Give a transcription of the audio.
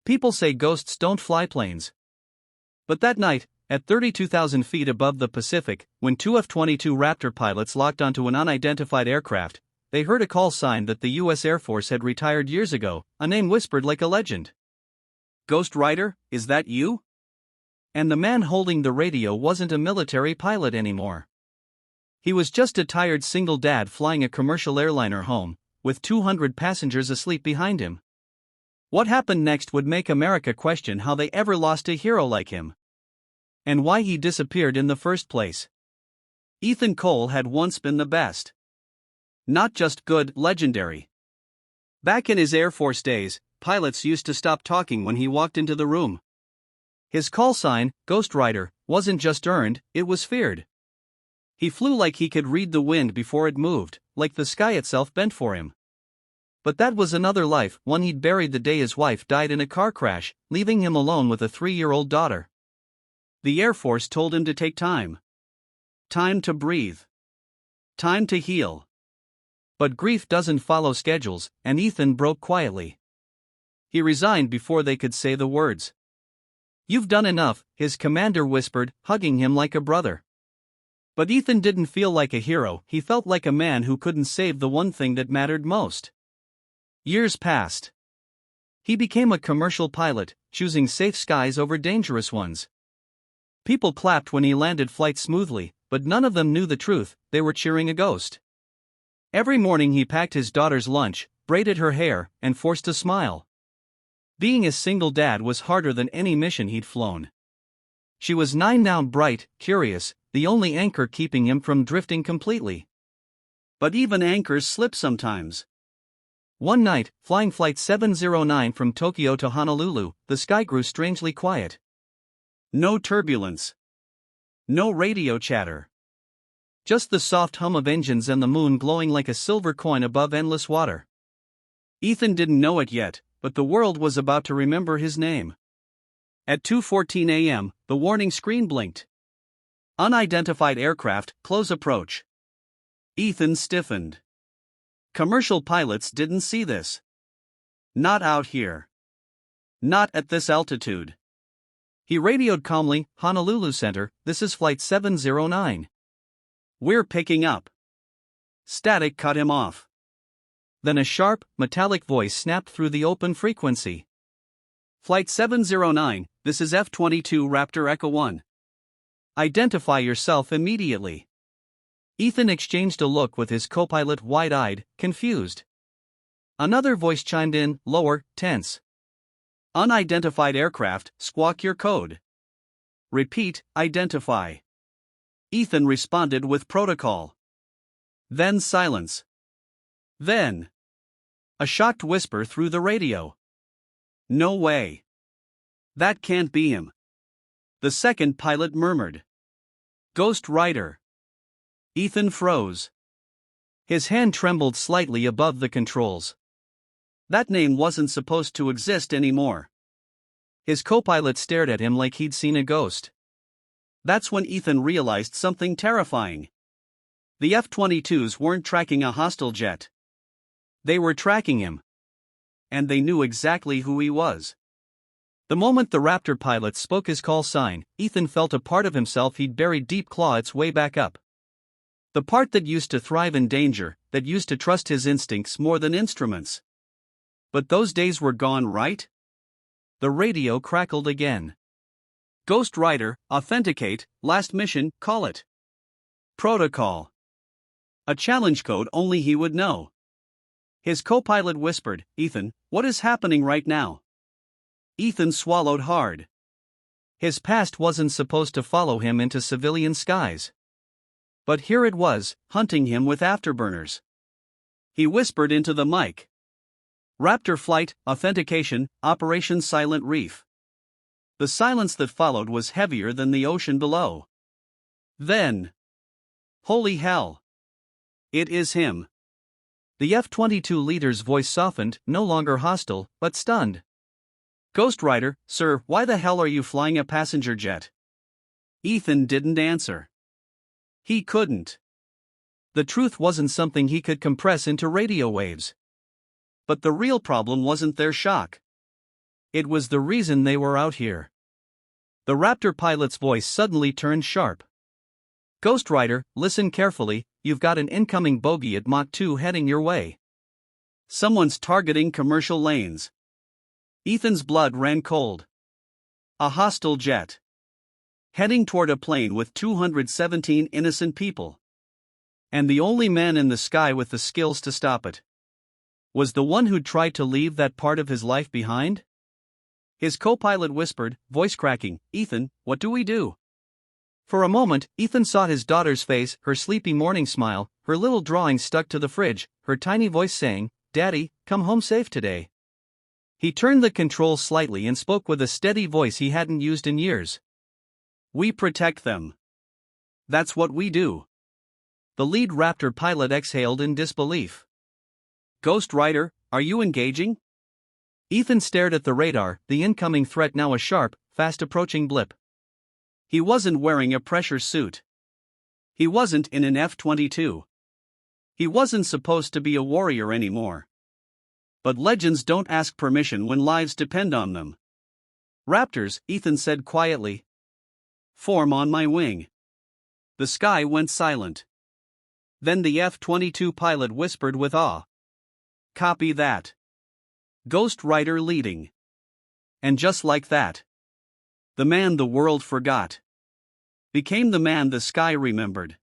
People say ghosts don't fly planes. But that night, at 32,000 feet above the Pacific, when two F-22 Raptor pilots locked onto an unidentified aircraft, they heard a call sign that the U.S. Air Force had retired years ago, a name whispered like a legend. "Ghost Rider, is that you?" And the man holding the radio wasn't a military pilot anymore. He was just a tired single dad flying a commercial airliner home, with 200 passengers asleep behind him. What happened next would make America question how they ever lost a hero like him. And why he disappeared in the first place. Ethan Cole had once been the best. Not just good, legendary. Back in his Air Force days, pilots used to stop talking when he walked into the room. His call sign, Ghost Rider, wasn't just earned, it was feared. He flew like he could read the wind before it moved, like the sky itself bent for him. But that was another life, one he'd buried the day his wife died in a car crash, leaving him alone with a 3-year-old daughter. The Air Force told him to take time. Time to breathe. Time to heal. But grief doesn't follow schedules, and Ethan broke quietly. He resigned before they could say the words. "You've done enough," his commander whispered, hugging him like a brother. But Ethan didn't feel like a hero, he felt like a man who couldn't save the one thing that mattered most. Years passed. He became a commercial pilot, choosing safe skies over dangerous ones. People clapped when he landed flights smoothly, but none of them knew the truth, they were cheering a ghost. Every morning he packed his daughter's lunch, braided her hair, and forced a smile. Being a single dad was harder than any mission he'd flown. She was 9 now, bright, curious, the only anchor keeping him from drifting completely. But even anchors slip sometimes. One night, flying Flight 709 from Tokyo to Honolulu, the sky grew strangely quiet. No turbulence. No radio chatter. Just the soft hum of engines and the moon glowing like a silver coin above endless water. Ethan didn't know it yet, but the world was about to remember his name. At 2:14 a.m., the warning screen blinked. Unidentified aircraft, close approach. Ethan stiffened. Commercial pilots didn't see this. Not out here. Not at this altitude. He radioed calmly, "Honolulu Center, this is Flight 709. We're picking up." Static cut him off. Then a sharp, metallic voice snapped through the open frequency. "Flight 709, this is F-22 Raptor Echo 1. Identify yourself immediately." Ethan exchanged a look with his co-pilot, wide-eyed, confused. Another voice chimed in, lower, tense. "Unidentified aircraft, squawk your code." "Repeat, identify." Ethan responded with protocol. Then silence. Then a shocked whisper through the radio. "No way. That can't be him." The second pilot murmured. "Ghost Rider." Ethan froze. His hand trembled slightly above the controls. That name wasn't supposed to exist anymore. His co-pilot stared at him like he'd seen a ghost. That's when Ethan realized something terrifying. The F-22s weren't tracking a hostile jet. They were tracking him. And they knew exactly who he was. The moment the Raptor pilot spoke his call sign, Ethan felt a part of himself he'd buried deep claw its way back up. The part that used to thrive in danger, that used to trust his instincts more than instruments. But those days were gone, right? The radio crackled again. "Ghost Rider, authenticate, last mission, call it." Protocol. A challenge code only he would know. His co-pilot whispered, "Ethan, what is happening right now?" Ethan swallowed hard. His past wasn't supposed to follow him into civilian skies. But here it was, hunting him with afterburners. He whispered into the mic. "Raptor flight, authentication, Operation Silent Reef." The silence that followed was heavier than the ocean below. Then, holy hell! It is him. The F-22 leader's voice softened, no longer hostile, but stunned. "Ghost Rider, sir, why the hell are you flying a passenger jet?" Ethan didn't answer. He couldn't. The truth wasn't something he could compress into radio waves. But the real problem wasn't their shock. It was the reason they were out here. The Raptor pilot's voice suddenly turned sharp. Ghost Rider, listen carefully, you've got an incoming bogey at Mach 2 heading your way. Someone's targeting commercial lanes. Ethan's blood ran cold. A hostile jet. Heading toward a plane with 217 innocent people. And the only man in the sky with the skills to stop it was the one who'd tried to leave that part of his life behind? His co-pilot whispered, voice cracking, Ethan, what do we do? For a moment, Ethan saw his daughter's face, her sleepy morning smile, her little drawing stuck to the fridge, her tiny voice saying, Daddy, come home safe today. He turned the controls slightly and spoke with a steady voice he hadn't used in years. We protect them. That's what we do. The lead Raptor pilot exhaled in disbelief. Ghost Rider, are you engaging? Ethan stared at the radar, the incoming threat now a sharp, fast-approaching blip. He wasn't wearing a pressure suit. He wasn't in an F-22. He wasn't supposed to be a warrior anymore. But legends don't ask permission when lives depend on them. Raptors, Ethan said quietly. Form on my wing. The sky went silent. Then the F-22 pilot whispered with awe. Copy that. Ghost Rider leading. And just like that, the man the world forgot became the man the sky remembered.